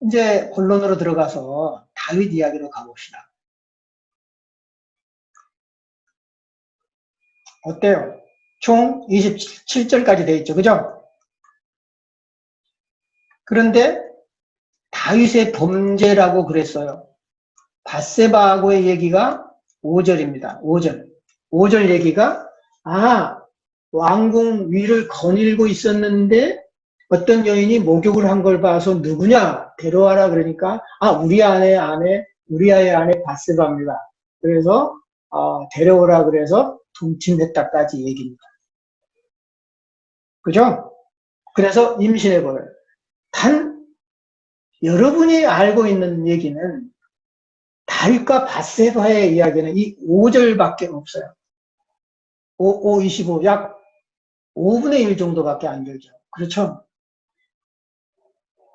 이제 본론으로 들어가서 다윗 이야기로 가봅시다. 어때요? 총 27절까지 돼 있죠. 그죠? 그런데 다윗의 범죄라고 그랬어요. 밧세바하고의 얘기가 5절입니다. 5절. 5절 얘기가 왕궁 위를 거닐고 있었는데 어떤 여인이 목욕을 한 걸 봐서 누구냐 데려와라 그러니까 우리아의 아내 밧세바입니다. 그래서 데려오라 그래서 동침했다까지 얘기입니다. 그죠? 그래서 임신해버려요. 단 여러분이 알고 있는 얘기는 다윗과 밧세바의 이야기는 이 5절밖에 없어요. 25, 약 5분의 1 정도밖에 안 되죠. 그렇죠?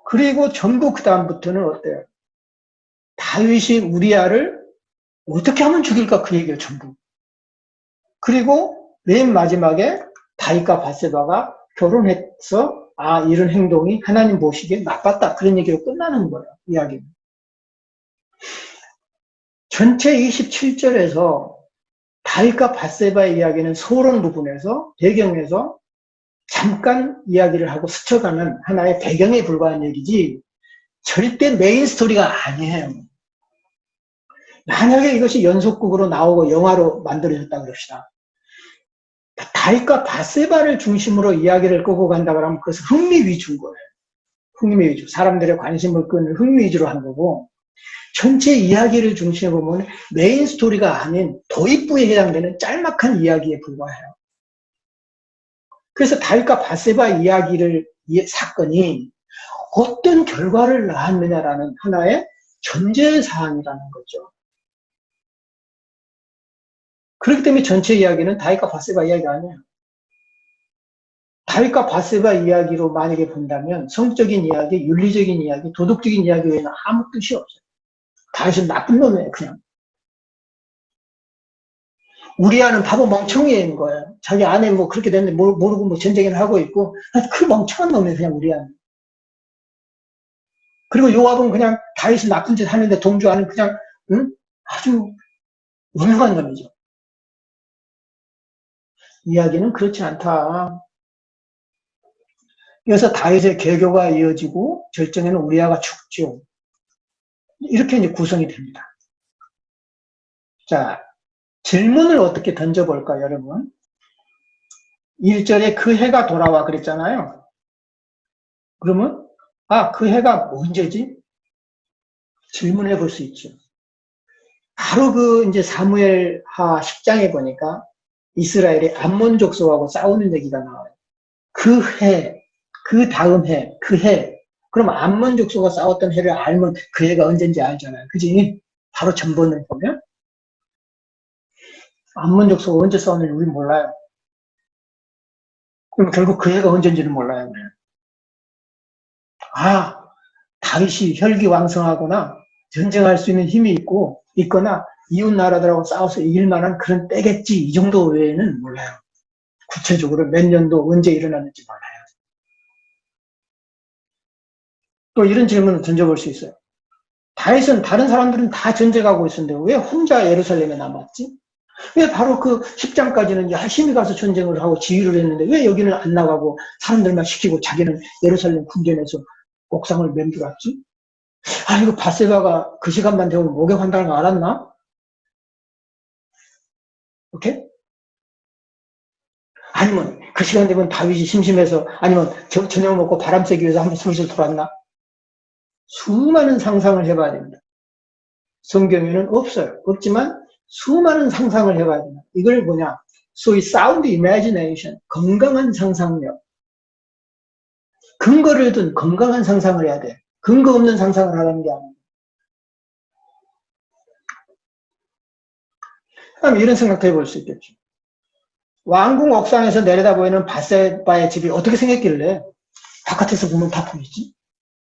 그리고 전부 그 다음부터는 어때요? 다윗이 우리아를 어떻게 하면 죽일까 그 얘기예요. 전부. 그리고 맨 마지막에 다윗과 밧세바가 결혼해서 이런 행동이 하나님 보시기에 나빴다 그런 얘기로 끝나는 거예요. 이야기는. 전체 27절에서 다윗과 밧세바의 이야기는 서론 부분에서 배경에서 잠깐 이야기를 하고 스쳐가는 하나의 배경에 불과한 얘기지 절대 메인 스토리가 아니에요. 만약에 이것이 연속극으로 나오고 영화로 만들어졌다 그럽시다. 다윗과 밧세바를 중심으로 이야기를 끌고 간다 그러면 그것은 흥미 위주인 거예요. 흥미 위주. 사람들의 관심을 끄는 흥미 위주로 한 거고 전체 이야기를 중심으로 보면 메인 스토리가 아닌 도입부에 해당되는 짤막한 이야기에 불과해요. 그래서 다윗과 밧세바 사건이 어떤 결과를 낳았느냐라는 하나의 전제사항이라는 거죠. 그렇기 때문에 전체 이야기는 다윗과 밧세바 이야기가 아니에요. 다윗과 밧세바 이야기로 만약에 본다면 성적인 이야기, 윤리적인 이야기, 도덕적인 이야기 외에는 아무 뜻이 없어요. 다윗은 나쁜 놈이에요, 그냥. 우리아는 바보 멍청이인 거예요. 자기 아내 뭐 그렇게 됐는데 모르고 뭐 전쟁을 하고 있고 그 멍청한 놈이에요, 그냥 우리아는. 그리고 요압은 그냥 다윗이 나쁜 짓 하는데 동조하는 그냥 아주 유명한 놈이죠. 이야기는 그렇지 않다. 그래서 다윗의 개교가 이어지고 절정에는 우리아가 죽죠. 이렇게 이제 구성이 됩니다. 자, 질문을 어떻게 던져볼까요, 여러분? 1절에 그 해가 돌아와 그랬잖아요. 그러면 그 해가 언제지? 질문해 볼 수 있죠. 바로 이제 사무엘하 10장에 보니까 이스라엘이 암몬 족속하고 싸우는 얘기가 나와요. 그 해, 그 다음 해, 그 해. 그럼 암몬 족속과 싸웠던 해를 알면 그 해가 언제인지 알잖아요. 그지? 바로 전번을 보면 암몬 족속과 언제 싸웠는지 우리 몰라요. 그럼 결국 그 해가 언제인지는 몰라요. 다윗이 혈기왕성하거나 전쟁할 수 있는 힘이 있거나 이웃 나라들하고 싸워서 이길 만한 그런 때겠지. 이 정도 외에는 몰라요. 구체적으로 몇 년도 언제 일어났는지 몰라요. 또 이런 질문을 던져볼 수 있어요. 다윗은 다른 사람들은 다 전쟁하고 있었는데 왜 혼자 예루살렘에 남았지? 왜 바로 그 10장까지는 열심히 가서 전쟁을 하고 지휘를 했는데 왜 여기는 안 나가고 사람들만 시키고 자기는 예루살렘 궁전에서 옥상을 맴돌았지? 이거 밧세바가 그 시간만 되면 목욕한다는 거 알았나? 오케이? 아니면 그 시간 되면 다윗이 심심해서 아니면 저녁 먹고 바람 쐬기 위해서 한번 슬슬 돌았나? 수많은 상상을 해봐야 됩니다. 성경에는 없어요. 없지만 수많은 상상을 해봐야 됩니다. 이걸 소위 sound imagination, 건강한 상상력. 근거를 둔 건강한 상상을 해야 돼. 근거 없는 상상을 하라는 게 아니에요. 그럼 이런 생각도 해볼 수 있겠죠. 왕궁 옥상에서 내려다보이는 밧세바의 집이 어떻게 생겼길래 바깥에서 보면 다 보이지?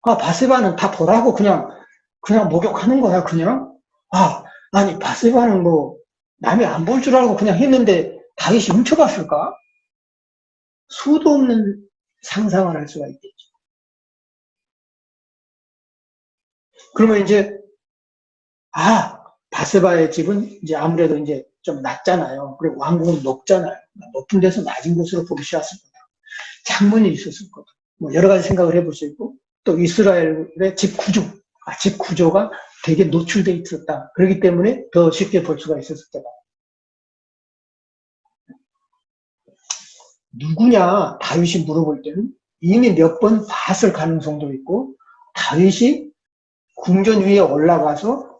밧세바는 다 보라고 그냥 목욕하는 거야, 그냥. 아니, 밧세바는 남이 안 볼 줄 알고 그냥 했는데 다윗이 훔쳐봤을까? 수도 없는 상상을 할 수가 있겠죠. 그러면 이제, 바세바의 집은 이제 아무래도 이제 좀 낮잖아요. 그리고 왕궁은 높잖아요. 높은 데서 낮은 곳으로 보기 쉬웠을 거다. 창문이 있었을 거다. 뭐 여러 가지 생각을 해볼 수 있고, 또 이스라엘의 집 구조가 되게 노출돼 있었다. 그렇기 때문에 더 쉽게 볼 수가 있었을 거다. 누구냐? 다윗이 물어볼 때는 이미 몇 번 봤을 가능성도 있고, 다윗이 궁전 위에 올라가서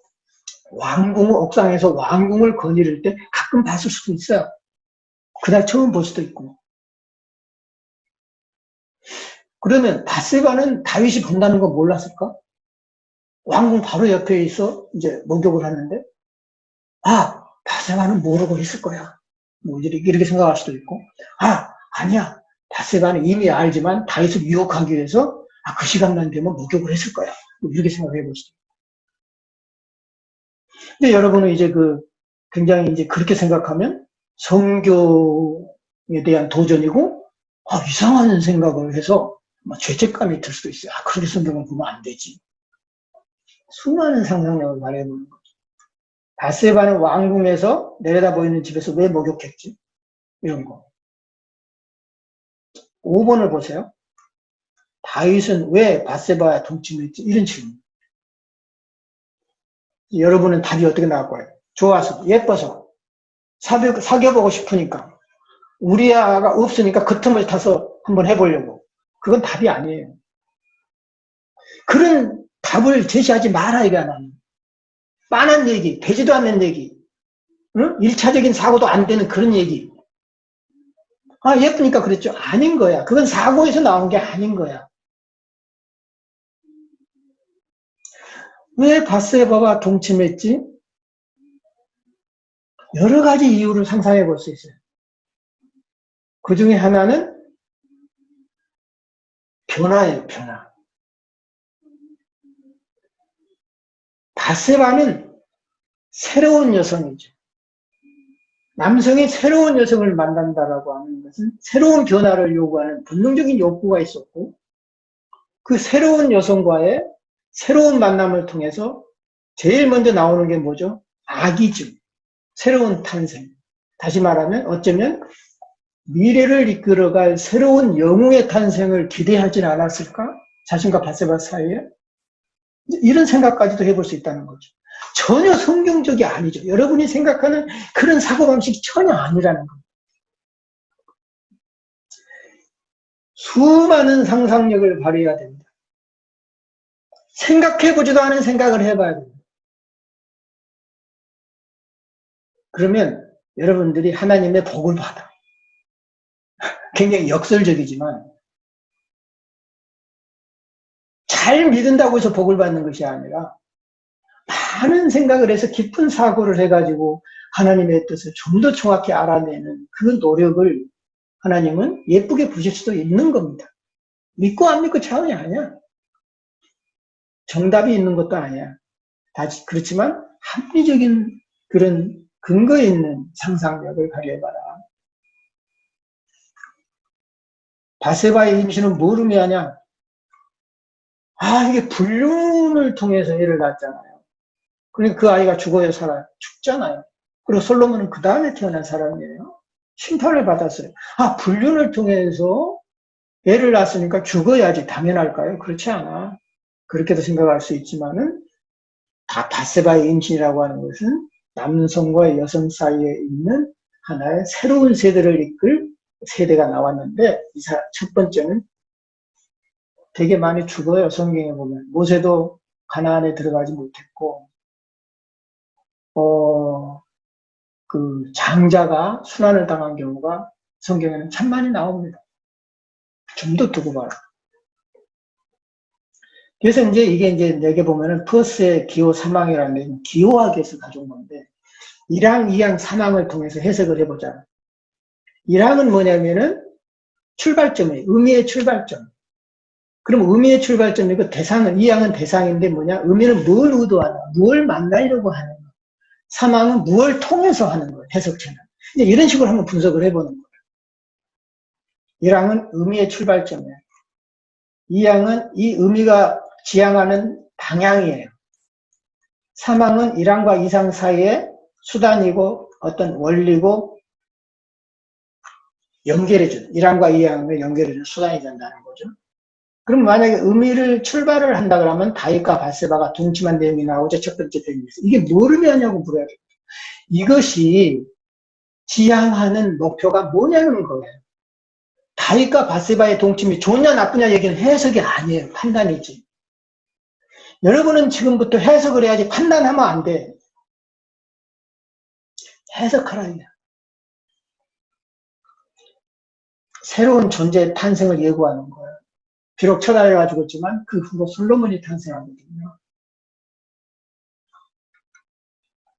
옥상에서 왕궁을 거니를 때 가끔 봤을 수도 있어요. 그날 처음 볼 수도 있고. 그러면 바세바는 다윗이 본다는 거 몰랐을까? 왕궁 바로 옆에 있어 이제 목욕을 하는데, 바세바는 모르고 있을 거야. 뭐 이렇게 생각할 수도 있고, 아니야. 바세바는 이미 알지만 다윗을 유혹하기 위해서 그 시간만 되면 목욕을 했을 거야. 뭐 이렇게 생각해 볼 수도 있고. 근데 여러분은 이제 굉장히 이제 그렇게 생각하면 성교에 대한 도전이고, 이상한 생각을 해서 죄책감이 들 수도 있어요. 그렇게 성경을 보면 안 되지. 수많은 상상력을 발휘해보는 거죠. 바세바는 왕궁에서 내려다 보이는 집에서 왜 목욕했지? 이런 거. 5번을 보세요. 다윗은 왜 바세바와 동침했지? 이런 질문. 여러분은 답이 어떻게 나올 거예요? 좋아서, 예뻐서, 사귀어보고 싶으니까, 우리아가 없으니까 그 틈을 타서 한번 해보려고. 그건 답이 아니에요. 그런 답을 제시하지 마라, 이게 나는. 빤한 얘기, 되지도 않는 얘기, 응? 1차적인 사고도 안 되는 그런 얘기. 예쁘니까 그랬죠. 아닌 거야. 그건 사고에서 나온 게 아닌 거야. 왜 바세바와 동침했지? 여러 가지 이유를 상상해 볼 수 있어요. 그 중에 하나는 변화예요, 변화. 바세바는 새로운 여성이죠. 남성이 새로운 여성을 만난다라고 하는 것은 새로운 변화를 요구하는 본능적인 욕구가 있었고, 그 새로운 여성과의 새로운 만남을 통해서 제일 먼저 나오는 게 뭐죠? 아기죠. 새로운 탄생. 다시 말하면 어쩌면 미래를 이끌어갈 새로운 영웅의 탄생을 기대하진 않았을까? 자신과 바세바 사이에? 이런 생각까지도 해볼 수 있다는 거죠. 전혀 성경적이 아니죠. 여러분이 생각하는 그런 사고방식이 전혀 아니라는 겁니다. 수많은 상상력을 발휘해야 됩니다. 생각해보지도 않은 생각을 해봐야 됩니다. 그러면 여러분들이 하나님의 복을 받아. 굉장히 역설적이지만 잘 믿는다고 해서 복을 받는 것이 아니라 많은 생각을 해서 깊은 사고를 해가지고 하나님의 뜻을 좀 더 정확히 알아내는 그 노력을 하나님은 예쁘게 보실 수도 있는 겁니다. 믿고 안 믿고 차원이 아니야. 정답이 있는 것도 아니야. 그렇지만 합리적인 그런 근거 있는 상상력을 발휘해봐라. 바세바의 임신은 뭘 의미하냐? 이게 불륜을 통해서 애를 낳았잖아요. 그러니까 그 아이가 죽어야 살아요. 죽잖아요. 그리고 솔로몬은 그 다음에 태어난 사람이에요. 심판을 받았어요. 불륜을 통해서 애를 낳았으니까 죽어야지 당연할까요? 그렇지 않아. 그렇게도 생각할 수 있지만은 바세바의 임신이라고 하는 것은 남성과 여성 사이에 있는 하나의 새로운 세대를 이끌 세대가 나왔는데 첫 번째는 되게 많이 죽어요. 성경에 보면 모세도 가나안에 들어가지 못했고 그 장자가 순환을 당한 경우가 성경에는 참 많이 나옵니다. 좀 더 두고 봐라. 그래서 이게 내게 보면은 퍼스의 기호 사망이라는 기호학에서 가져온 건데 1항, 2항, 3항을 통해서 해석을 해보자. 1항은 뭐냐면은 출발점이에요. 의미의 출발점. 그럼 의미의 출발점이고 대상은 2항은 대상인데 뭐냐? 의미는 뭘 의도하나? 무엇을 만나려고 하는 거. 3항은 무엇을 통해서 하는 거예요. 해석체는. 이제 이런 식으로 한번 분석을 해보는 거예요. 1항은 의미의 출발점이에요. 2항은 이 의미가 지향하는 방향이에요. 사망은 1항과 2상 사이에 수단이고 어떤 원리고 연결해준 1항과 2항을 연결해준 수단이 된다는 거죠. 그럼 만약에 의미를 출발을 한다 그러면 다윗과 밧세바가 동침한 내용이 나오죠. 첫 번째 대목에서. 이게 뭘 의미하냐고 물어야 돼요. 이것이 지향하는 목표가 뭐냐는 거예요. 다윗과 밧세바의 동침이 좋냐 나쁘냐 얘기는 해석이 아니에요. 판단이지. 여러분은 지금부터 해석을 해야지 판단하면 안 돼. 해석하라. 새로운 존재의 탄생을 예고하는 거예요. 비록 첫 아이가 죽었지만 그 후로 솔로몬이 탄생하거든요.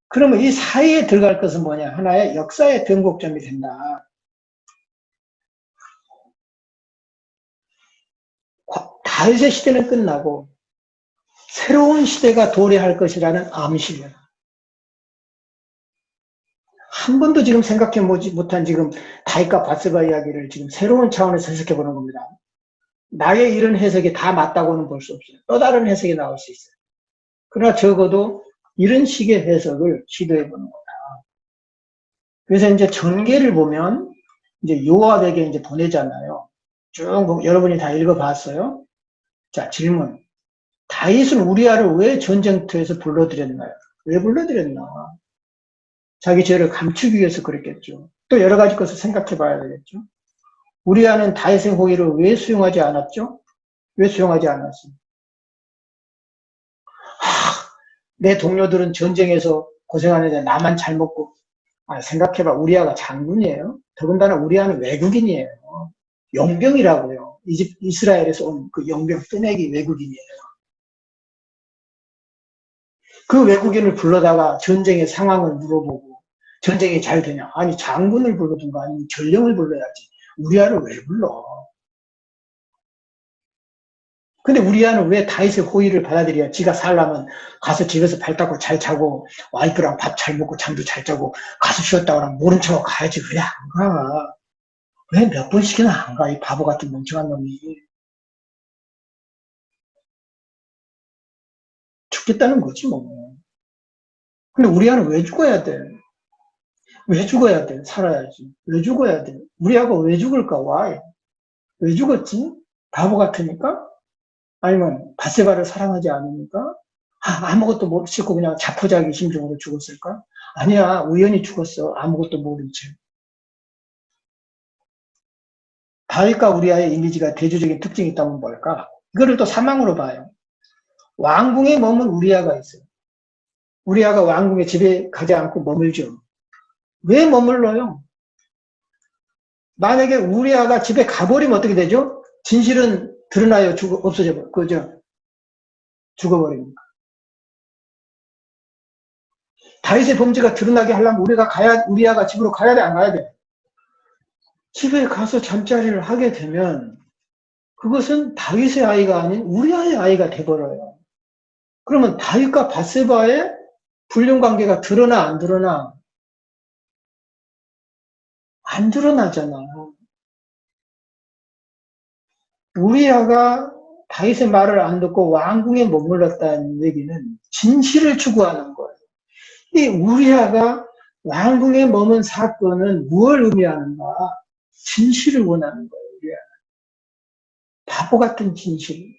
그러면 이 사이에 들어갈 것은 뭐냐? 하나의 역사의 변곡점이 된다. 다윗의 시대는 끝나고 새로운 시대가 도래할 것이라는 암시예요. 한 번도 지금 생각해 보지 못한 지금 다윗과 밧세바 이야기를 지금 새로운 차원에서 해석해 보는 겁니다. 나의 이런 해석이 다 맞다고는 볼 수 없어요. 또 다른 해석이 나올 수 있어요. 그러나 적어도 이런 식의 해석을 시도해 보는 거다. 그래서 이제 전개를 보면 이제 요압에게 이제 보내잖아요. 쭉 여러분이 다 읽어봤어요. 자, 질문. 다윗은 우리아를 왜 전쟁터에서 불러들였나요? 왜 불러들였나? 자기 죄를 감추기 위해서 그랬겠죠. 또 여러 가지 것을 생각해 봐야 되겠죠. 우리아는 다윗의 호의를 왜 수용하지 않았죠? 왜 수용하지 않았어요? 내 동료들은 전쟁에서 고생하는데 나만 잘 먹고. 생각해봐. 우리아가 장군이에요. 더군다나 우리아는 외국인이에요. 용병이라고요. 이스라엘에서 온 그 용병 뜨내기 외국인이에요. 그 외국인을 불러다가 전쟁의 상황을 물어보고 전쟁이 잘 되냐? 아니 장군을 불러든가 아니면 전령을 불러야지. 우리아를 왜 불러? 근데 우리아는 왜 다윗의 호의를 받아들여야 지가 살려면 가서 집에서 발 닦고 잘 자고 와이프랑 밥 잘 먹고 잠도 잘 자고 가서 쉬었다 그러면 모른 척 가야지. 왜 안 가? 왜 몇 번씩이나 안 가? 이 바보 같은 멍청한 놈이. 죽겠다는 거지 뭐. 근데 우리아는 왜 죽어야 돼? 왜 죽어야 돼? 살아야지. 왜 죽어야 돼? 우리아가 왜 죽을까? Why? 왜 죽었지? 바보 같으니까? 아니면 밧세바를 사랑하지 않으니까? 아무것도 모르고 그냥 자포자기 심정으로 죽었을까? 아니야, 우연히 죽었어. 아무것도 모른 채. 다윗과 우리아의 이미지가 대조적인 특징이 있다면 뭘까? 이거를 또 사망으로 봐요. 왕궁에 머문 우리아가 있어요. 우리아가 왕궁에 집에 가지 않고 머물죠. 왜 머물러요? 만약에 우리아가 집에 가버리면 어떻게 되죠? 진실은 드러나요? 없어져, 그죠? 죽어버립니다. 다윗의 범죄가 드러나게 하려면 우리아가 집으로 가야 돼, 안 가야 돼? 집에 가서 잠자리를 하게 되면 그것은 다윗의 아이가 아닌 우리아의 아이가 돼버려요. 그러면 다윗과 밧세바의 불륜 관계가 드러나, 안 드러나? 안 드러나잖아. 우리아가 다윗의 말을 안 듣고 왕궁에 머물렀다는 얘기는 진실을 추구하는 거예요. 이 우리아가 왕궁에 머문 사건은 무엇을 의미하는가? 진실을 원하는 거예요. 우리아. 바보 같은 진실,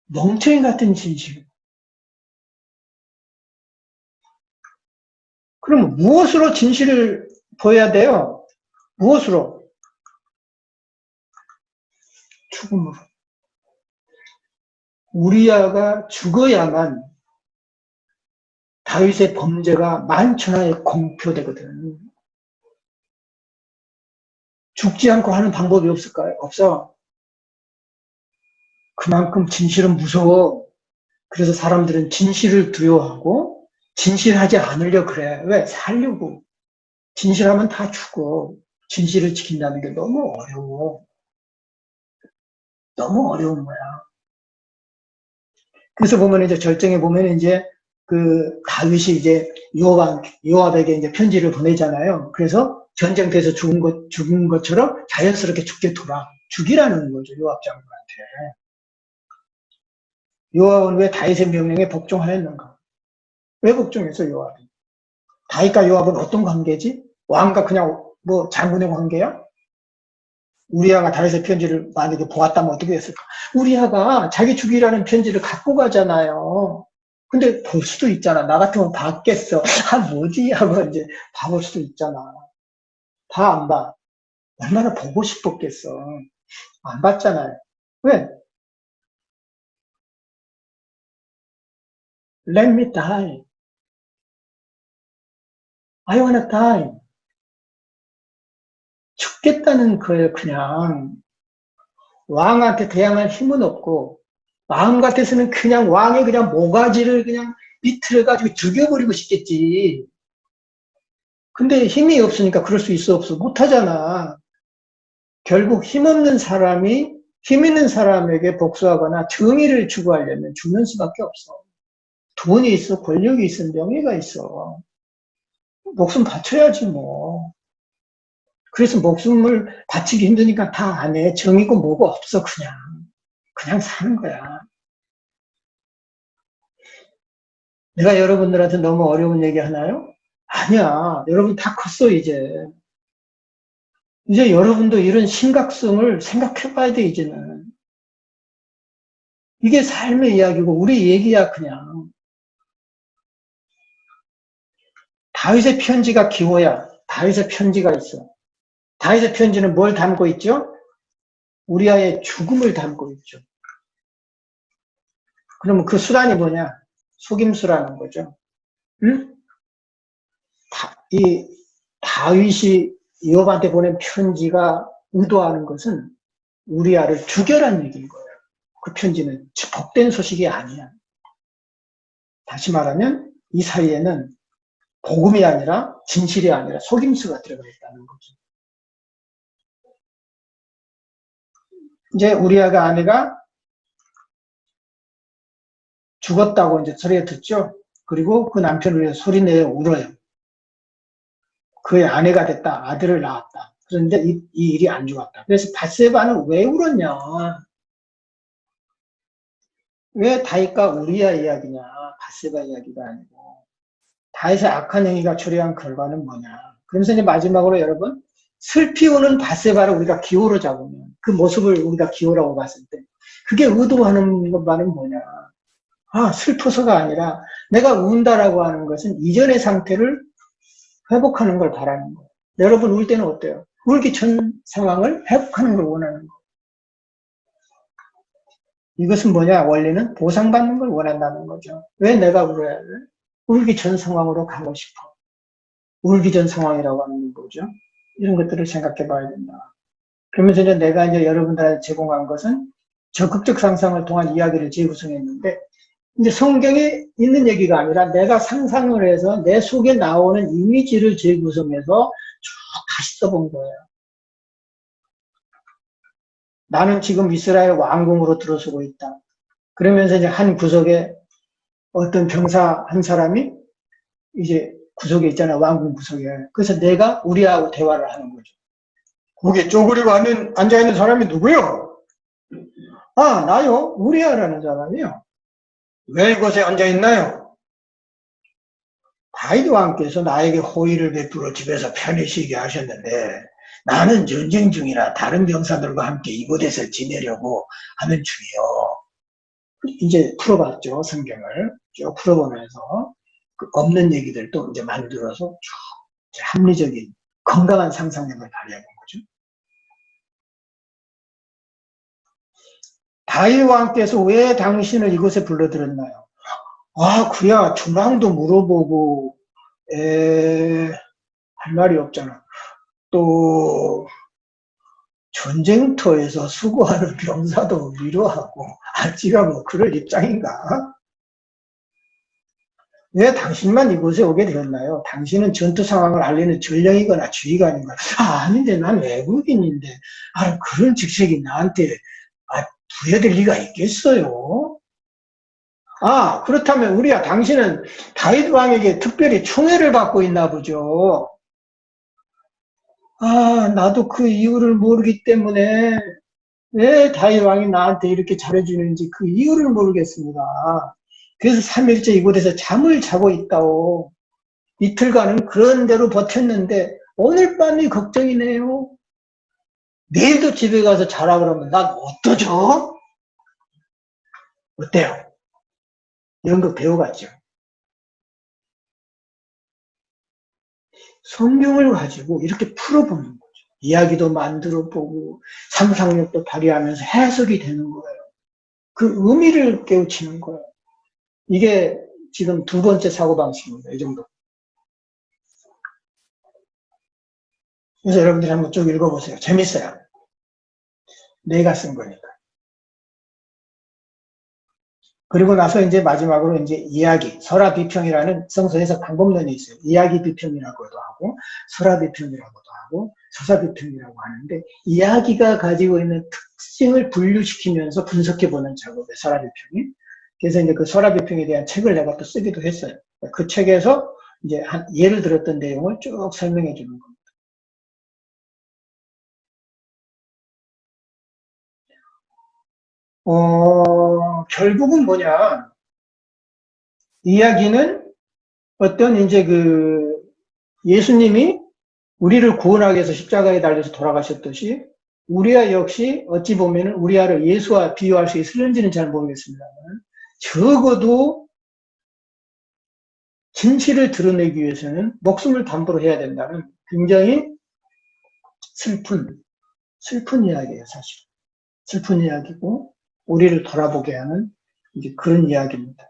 멍청이 같은 진실. 그럼 무엇으로 진실을 보여야 돼요? 무엇으로? 죽음으로. 우리아가 죽어야만 다윗의 범죄가 만천하에 공표되거든. 죽지 않고 하는 방법이 없을까요? 없어. 그만큼 진실은 무서워. 그래서 사람들은 진실을 두려워하고 진실하지 않으려 그래. 왜? 살려고. 진실하면 다 죽어. 진실을 지킨다는 게 너무 어려워. 너무 어려운 거야. 그래서 보면 이제 절정에 보면 이제 그 다윗이 이제 요압에게 이제 편지를 보내잖아요. 그래서 전쟁터에서 죽은 것처럼 자연스럽게 죽게 돌아. 죽이라는 거죠. 요압 장군한테. 요압은 왜 다윗의 명령에 복종하였는가? 왜 복종했어, 요압이? 다윗과 요압은 어떤 관계지? 왕과 그냥 뭐 장군의 관계야? 우리아가 다윗의 편지를 만약에 보았다면 어떻게 했을까? 우리아가 자기 죽이라는 편지를 갖고 가잖아요. 근데 볼 수도 있잖아. 나 같으면 봤겠어. 아, 뭐지? 하고 이제 봐볼 수도 있잖아. 봐, 안 봐? 얼마나 보고 싶었겠어. 안 봤잖아요. 왜? Let me die. I wanna die. 죽겠다는 거예요, 그냥. 왕한테 대항할 힘은 없고, 마음 같아서는 그냥 왕의 그냥 모가지를 그냥 비틀어가지고 죽여버리고 싶겠지. 근데 힘이 없으니까 그럴 수 있어, 없어? 못하잖아. 결국 힘없는 사람이 힘 있는 사람에게 복수하거나 정의를 추구하려면 죽는 수밖에 없어. 돈이 있어, 권력이 있어, 명예가 있어. 목숨 바쳐야지, 뭐. 그래서 목숨을 바치기 힘드니까 다 안 해. 정이고 뭐고 없어, 그냥. 그냥 사는 거야. 내가 여러분들한테 너무 어려운 얘기 하나요? 아니야. 여러분 다 컸어, 이제. 이제 여러분도 이런 심각성을 생각해 봐야 돼, 이제는. 이게 삶의 이야기고, 우리 얘기야, 그냥. 다윗의 편지가 기호야. 다윗의 편지가 있어. 다윗의 편지는 뭘 담고 있죠? 우리아의 죽음을 담고 있죠. 그러면 그 수단이 뭐냐? 속임수라는 거죠. 응? 이 다윗이 요압한테 보낸 편지가 의도하는 것은 우리아를 죽여라는 얘기인 거예요. 그 편지는 복된 소식이 아니야. 다시 말하면 이 사이에는 복음이 아니라 진실이 아니라 속임수가 들어가 있다는 거죠. 이제 우리아가 아내가 죽었다고 이제 소리가 듣죠. 그리고 그 남편을 위해 소리내어 울어요. 그의 아내가 됐다. 아들을 낳았다. 그런데 이 일이 안 좋았다. 그래서 밧세바는 왜 울었냐? 왜 다윗과 우리아 이야기냐? 밧세바 이야기가 아니고 다윗의 악한 행위가 초래한 결과는 뭐냐? 그러면서 이제 마지막으로 여러분 슬피 우는 밧세바를 우리가 기호로 잡으면 그 모습을 우리가 기호라고 봤을 때 그게 의도하는 것만은 뭐냐? 아, 슬퍼서가 아니라 내가 운다라고 하는 것은 이전의 상태를 회복하는 걸 바라는 거예요. 여러분 울 때는 어때요? 울기 전 상황을 회복하는 걸 원하는 거예요. 이것은 뭐냐? 원리는 보상받는 걸 원한다는 거죠. 왜 내가 울어야 돼? 울기 전 상황으로 가고 싶어. 울기 전 상황이라고 하는 거죠. 이런 것들을 생각해 봐야 된다. 그러면서 이제 내가 이제 여러분들한테 제공한 것은 적극적 상상을 통한 이야기를 재구성했는데 이제 성경에 있는 얘기가 아니라 내가 상상을 해서 내 속에 나오는 이미지를 재구성해서 쭉 다시 써본 거예요. 나는 지금 이스라엘 왕궁으로 들어서고 있다. 그러면서 이제 한 구석에 어떤 병사 한 사람이 이제 구석에 있잖아요. 왕궁 구석에. 그래서 내가 우리하고 대화를 하는 거죠. 거기에 쪼그리고 앉아있는 사람이 누구요? 아, 나요? 우리아라는 사람이요. 왜 이곳에 앉아있나요? 다윗 왕께서 나에게 호의를 베풀어 집에서 편히 쉬게 하셨는데 나는 전쟁 중이라 다른 병사들과 함께 이곳에서 지내려고 하는 중이요. 이제 풀어봤죠, 성경을. 쭉 풀어보면서 그 없는 얘기들도 이제 만들어서 쭉 합리적인 건강한 상상력을 발휘해본 거죠. 다윗 왕께서 왜 당신을 이곳에 불러들였나요? 아, 그야 중앙도 물어보고 할 말이 없잖아. 또 전쟁터에서 수고하는 병사도 위로하고 지가 뭐 그럴 입장인가? 왜 당신만 이곳에 오게 되었나요? 당신은 전투 상황을 알리는 전령이거나 주의관인가? 아닌데 난 외국인인데 그런 직책이 나한테 부여될 리가 있겠어요? 그렇다면 우리야 당신은 다윗 왕에게 특별히 총애를 받고 있나 보죠. 나도 그 이유를 모르기 때문에 왜 다윗 왕이 나한테 이렇게 잘해주는지 그 이유를 모르겠습니다. 그래서 3일째 이곳에서 잠을 자고 있다오. 이틀간은 그런 대로 버텼는데 오늘 밤이 걱정이네요. 내일도 집에 가서 자라 그러면 난 어떠죠? 어때요? 이런 거 배워갔죠. 성경을 가지고 이렇게 풀어보는 거죠. 이야기도 만들어보고 상상력도 발휘하면서 해석이 되는 거예요. 그 의미를 깨우치는 거예요. 이게 지금 두 번째 사고방식입니다. 이 정도. 그래서 여러분들이 한번 쭉 읽어보세요. 재밌어요. 내가 쓴 거니까. 그리고 나서 이제 마지막으로 이제 이야기, 설화 비평이라는 성서 해석 방법론이 있어요. 이야기 비평이라고도 하고, 설화 비평이라고도 하고, 서사 비평이라고 하는데, 이야기가 가지고 있는 특징을 분류시키면서 분석해보는 작업의 설화 비평이. 그래서 이제 그 설화 비평에 대한 책을 내가 또 쓰기도 했어요. 그 책에서 이제 한 예를 들었던 내용을 쭉 설명해 주는 겁니다. 결국은 뭐냐. 이야기는 어떤 이제 그 예수님이 우리를 구원하기 위해서 십자가에 달려서 돌아가셨듯이 우리와 역시 어찌 보면 우리와를 예수와 비유할 수 있을는지는 잘 모르겠습니다만 적어도 진실을 드러내기 위해서는 목숨을 담보로 해야 된다는 굉장히 슬픈 이야기예요, 사실. 슬픈 이야기고 우리를 돌아보게 하는 이제 그런 이야기입니다.